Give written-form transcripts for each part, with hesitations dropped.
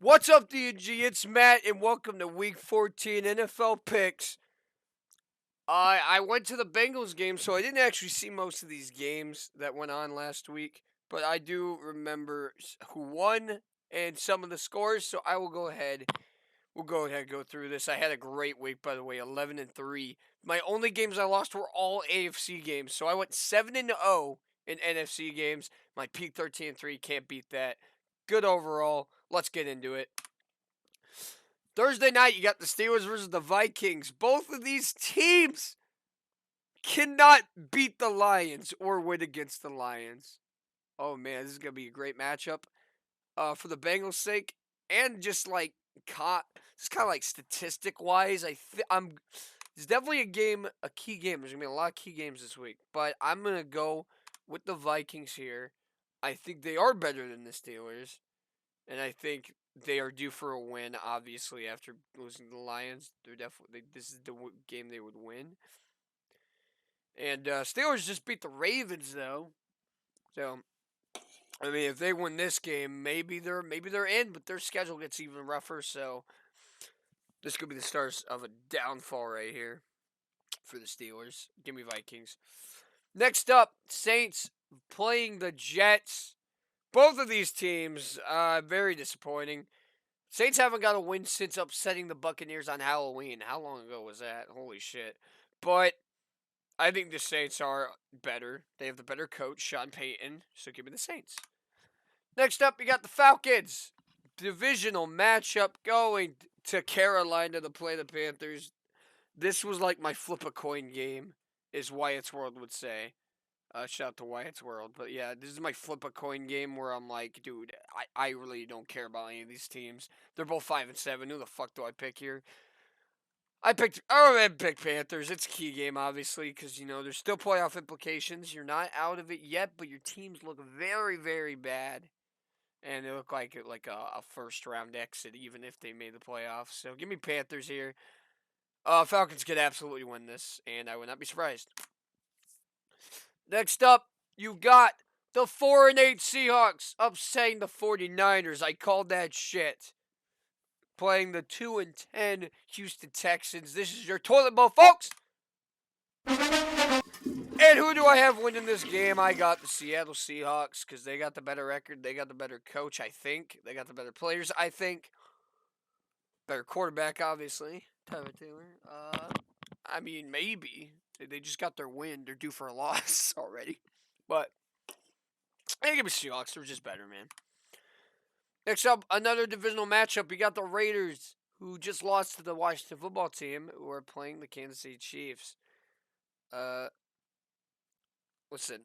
What's up, D&G? It's Matt, and welcome to Week 14 NFL Picks. I went to the Bengals game, so I didn't actually see most of these games that went on last week, but I do remember who won and some of the scores, so I will go ahead. We'll go ahead and go through this. I had a great week, by the way, 11-3. My only games I lost were all AFC games, so I went 7-0 in NFC games. My peak 13-3, can't beat that. Good overall. Let's get into it. Thursday night, you got the Steelers versus the Vikings. Both of these teams cannot beat the Lions or win against the Lions. Oh man, this is gonna be a great matchup. For the Bengals' sake, and just like just kind of like statistic wise, It's definitely a key game. There's gonna be a lot of key games this week, but I'm gonna go with the Vikings here. I think they are better than the Steelers, and I think they are due for a win. Obviously, after losing to the Lions, this is the game they would win. And Steelers just beat the Ravens though, so I mean, if they win this game, maybe they're in, but their schedule gets even rougher. So this could be the start of a downfall right here for the Steelers. Give me Vikings. Next up, Saints playing the Jets. Both of these teams, very disappointing. Saints haven't got a win since upsetting the Buccaneers on Halloween. How long ago was that? Holy shit. But I think the Saints are better. They have the better coach, Sean Payton. So give me the Saints. Next up, you got the Falcons. Divisional matchup going to Carolina to play the Panthers. This was like my flip a coin game, is Wyatt's World would say. Shout out to Wyatt's World. But yeah, this is my flip a coin game where I'm like, dude, I really don't care about any of these teams. They're both 5-7. Who the fuck do I pick here? I picked Panthers. It's a key game, obviously, because, there's still playoff implications. You're not out of it yet, but your teams look very, very bad. And they look like a first-round exit, even if they made the playoffs. So give me Panthers here. Falcons could absolutely win this, and I would not be surprised. Next up, you got the 4-8 Seahawks upsetting the 49ers. I called that shit. Playing the 2-10 Houston Texans. This is your toilet bowl, folks. And who do I have winning this game? I got the Seattle Seahawks because they got the better record. They got the better coach, I think. They got the better players, I think. Better quarterback, obviously. Tyler Taylor. I mean, maybe. They just got their win. They're due for a loss already. But, hey, give me Seahawks. They're just better, man. Next up, another divisional matchup. You got the Raiders, who just lost to the Washington football team, who are playing the Kansas City Chiefs. Listen.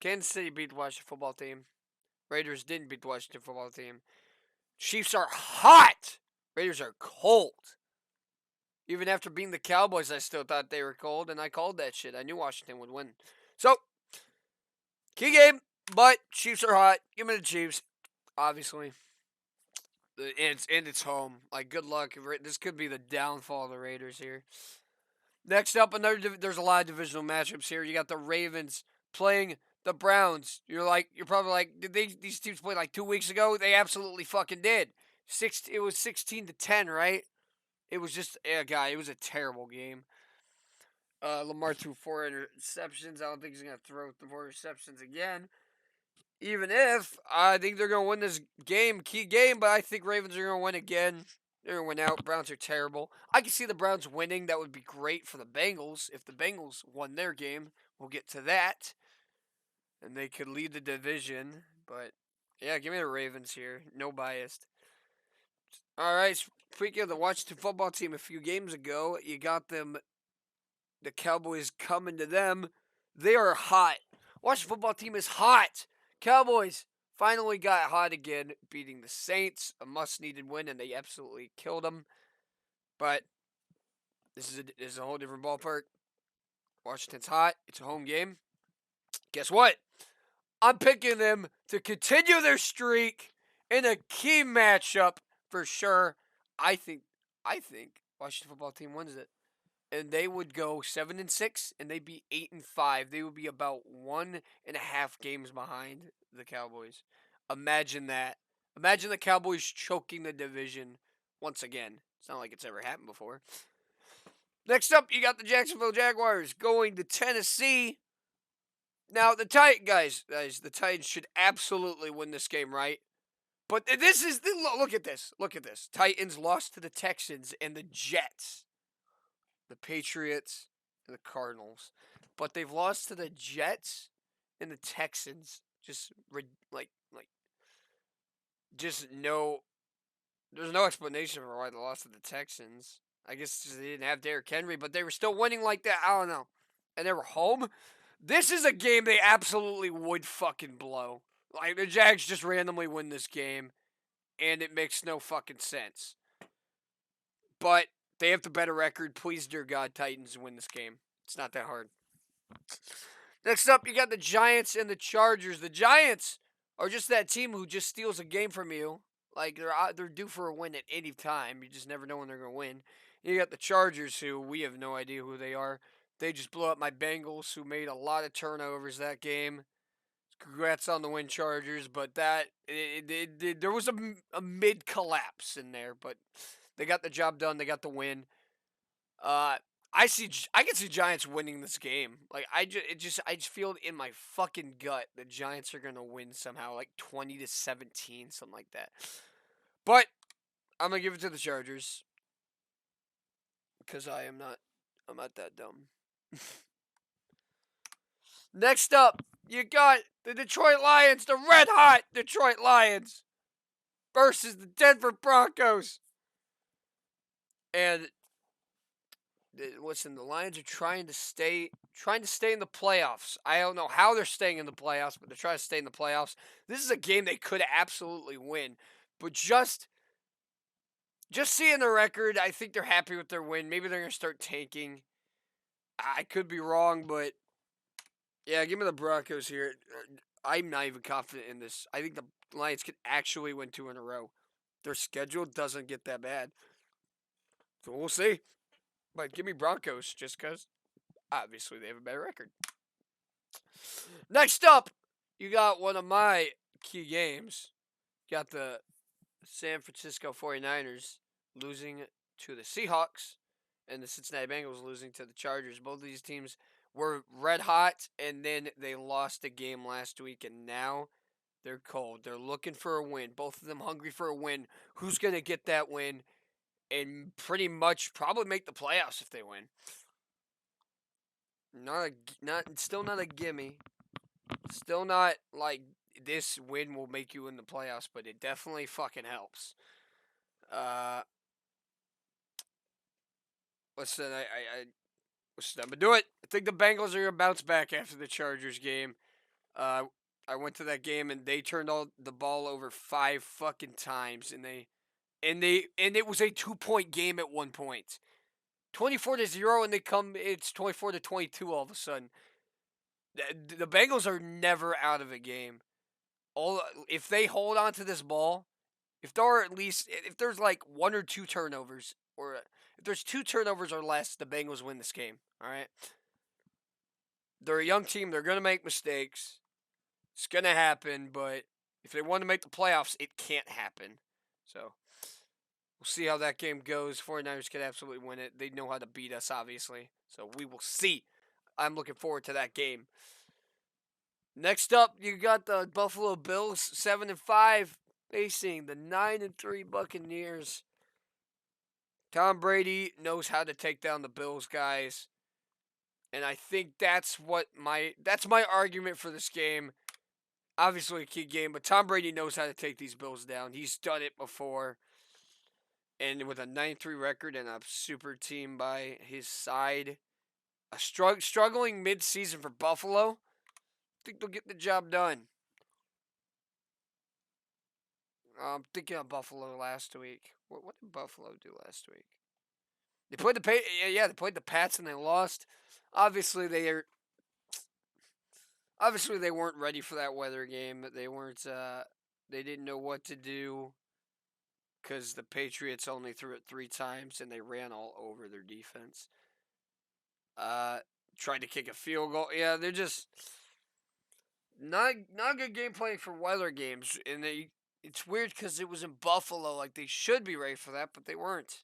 Kansas City beat the Washington football team. Raiders didn't beat the Washington football team. Chiefs are hot. Raiders are cold. Even after beating the Cowboys, I still thought they were cold, and I called that shit. I knew Washington would win. So, key game, but Chiefs are hot. Give me the Chiefs, obviously. And it's home. Like, good luck. This could be the downfall of the Raiders here. Next up, there's a lot of divisional matchups here. You got the Ravens playing the Browns. You're probably like, did these teams play like 2 weeks ago? They absolutely fucking did. It was 16-10, right? It was just it was a terrible game. Lamar threw 4 interceptions. I don't think he's gonna throw 4 interceptions again. Even if I think they're gonna win this game, key game, but I think Ravens are gonna win again. They're gonna win out. Browns are terrible. I can see the Browns winning. That would be great for the Bengals if the Bengals won their game. We'll get to that, and they could lead the division. But yeah, give me the Ravens here. No biased. All right. Speaking of the Washington football team, a few games ago, you got them. The Cowboys coming to them. They are hot. Washington football team is hot. Cowboys finally got hot again, beating the Saints. A must-needed win, and they absolutely killed them. But this is a whole different ballpark. Washington's hot. It's a home game. Guess what? I'm picking them to continue their streak in a key matchup for sure. I think Washington football team wins it. And they would go 7-6, and they'd be 8-5. They would be about 1.5 games behind the Cowboys. Imagine that. Imagine the Cowboys choking the division once again. It's not like it's ever happened before. Next up, you got the Jacksonville Jaguars going to Tennessee. Now, the Titans, guys, the Titans should absolutely win this game, right? But this is, look at this. Look at this. Titans lost to the Texans and the Jets, the Patriots, and the Cardinals. But they've lost to the Jets and the Texans. Just, just no, there's no explanation for why they lost to the Texans. I guess they didn't have Derrick Henry, but they were still winning like that. I don't know. And they were home. This is a game they absolutely would fucking blow. Like, the Jags just randomly win this game, and it makes no fucking sense. But they have the better record. Please, dear God, Titans win this game. It's not that hard. Next up, you got the Giants and the Chargers. The Giants are just that team who just steals a game from you. Like, they're due for a win at any time. You just never know when they're going to win. You got the Chargers, who we have no idea who they are. They just blew up my Bengals, who made a lot of turnovers that game. Congrats on the win, Chargers. But there was a mid collapse in there, but they got the job done. They got the win. I can see Giants winning this game. Like, I just feel in my fucking gut the Giants are gonna win somehow, like 20-17, something like that. But I'm gonna give it to the Chargers because I'm not that dumb. Next up, you got the Detroit Lions, the red hot Detroit Lions, versus the Denver Broncos. And listen, the Lions are trying to stay in the playoffs. I don't know how they're staying in the playoffs, but they're trying to stay in the playoffs. This is a game they could absolutely win, but just seeing the record, I think they're happy with their win. Maybe they're gonna start tanking. I could be wrong, but yeah, give me the Broncos here. I'm not even confident in this. I think the Lions could actually win 2 in a row. Their schedule doesn't get that bad, so we'll see. But give me Broncos just because, obviously, they have a better record. Next up, you got one of my key games. You got the San Francisco 49ers losing to the Seahawks and the Cincinnati Bengals losing to the Chargers. Both of these teams were red hot, and then they lost a game last week, and now they're cold. They're looking for a win. Both of them hungry for a win. Who's going to get that win? And pretty much probably make the playoffs if they win. Still not a gimme. Still not like this win will make you in the playoffs, but it definitely fucking helps. Listen, I'm gonna do it. I think the Bengals are gonna bounce back after the Chargers game. I went to that game and they turned all the ball over 5 fucking times, and it was a 2-point game at one point. 24-0, and it's 24-22 all of a sudden. The Bengals are never out of a game. If they hold on to this ball, if there's like 1 or 2 turnovers, or if there's 2 turnovers or less, the Bengals win this game. All right. They're a young team. They're gonna make mistakes. It's gonna happen, but if they want to make the playoffs, it can't happen. So we'll see how that game goes. 49ers could absolutely win it. They know how to beat us, obviously. So we will see. I'm looking forward to that game. Next up, you got the Buffalo Bills, 7-5, facing the 9-3 Buccaneers. Tom Brady knows how to take down the Bills, guys. And I think that's my argument for this game. Obviously a key game, but Tom Brady knows how to take these Bills down. He's done it before. And with a 9-3 record and a super team by his side, a struggling mid-season for Buffalo, I think they'll get the job done. I'm thinking of Buffalo last week. What did Buffalo do last week? They played they played the Pats and they lost. Obviously they weren't ready for that weather game. They weren't. They didn't know what to do because the Patriots only threw it 3 times and they ran all over their defense. Tried to kick a field goal. Yeah, they're just not good game playing for weather games, and It's weird because it was in Buffalo. Like, they should be ready for that, but they weren't.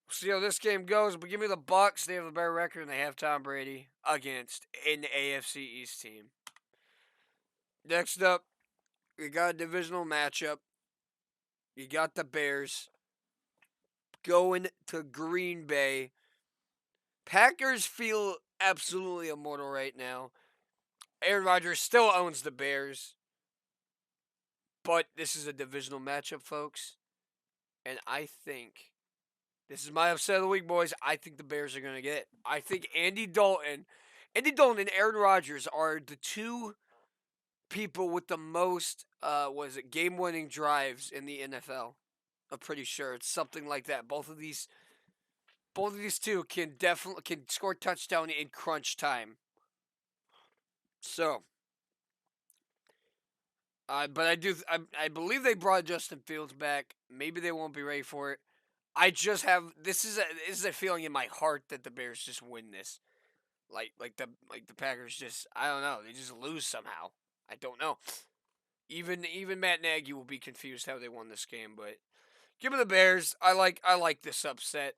We'll see how this game goes, but give me the Bucs. They have a better record and they have Tom Brady against an AFC East team. Next up, you got a divisional matchup. You got the Bears going to Green Bay. Packers feel absolutely immortal right now. Aaron Rodgers still owns the Bears. But this is a divisional matchup, folks. And I think this is my upset of the week, boys. I think the Bears are going to get it. I think Andy Dalton and Aaron Rodgers are the two people with the most, game-winning drives in the NFL. I'm pretty sure it's something like that. Both of these two can score touchdown in crunch time. So, but I believe they brought Justin Fields back. Maybe they won't be ready for it. I just have this is a feeling in my heart that the Bears just win this. Like the Packers just, I don't know, they just lose somehow. I don't know. Even Matt Nagy will be confused how they won this game, but give me the Bears. I like this upset.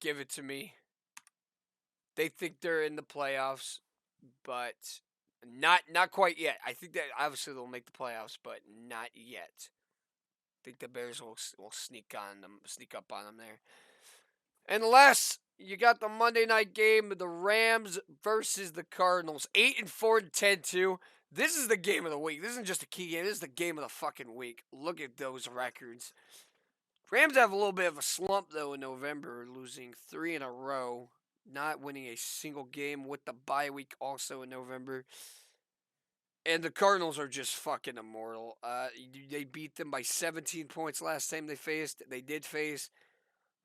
Give it to me. They think they're in the playoffs, but not quite yet. I think that obviously they'll make the playoffs, but not yet. I think the Bears will sneak up on them there. And last, you got the Monday night game, the Rams versus the Cardinals. 8-4 to 10-2. This is the game of the week. This isn't just a key game. This is the game of the fucking week. Look at those records. Rams have a little bit of a slump, though, in November, losing 3 in a row. Not winning a single game with the bye week also in November. And the Cardinals are just fucking immortal. They beat them by 17 points last time they faced. They did face.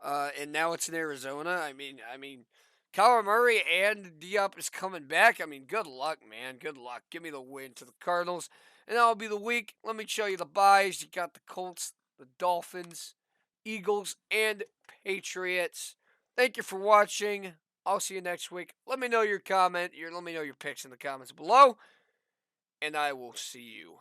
And now it's in Arizona. I mean, Kyler Murray and Diop is coming back. I mean, good luck, man. Good luck. Give me the win to the Cardinals. And that'll be the week. Let me show you the byes. You got the Colts, the Dolphins, Eagles, and Patriots. Thank you for watching. I'll see you next week. Let me know your picks in the comments below. And I will see you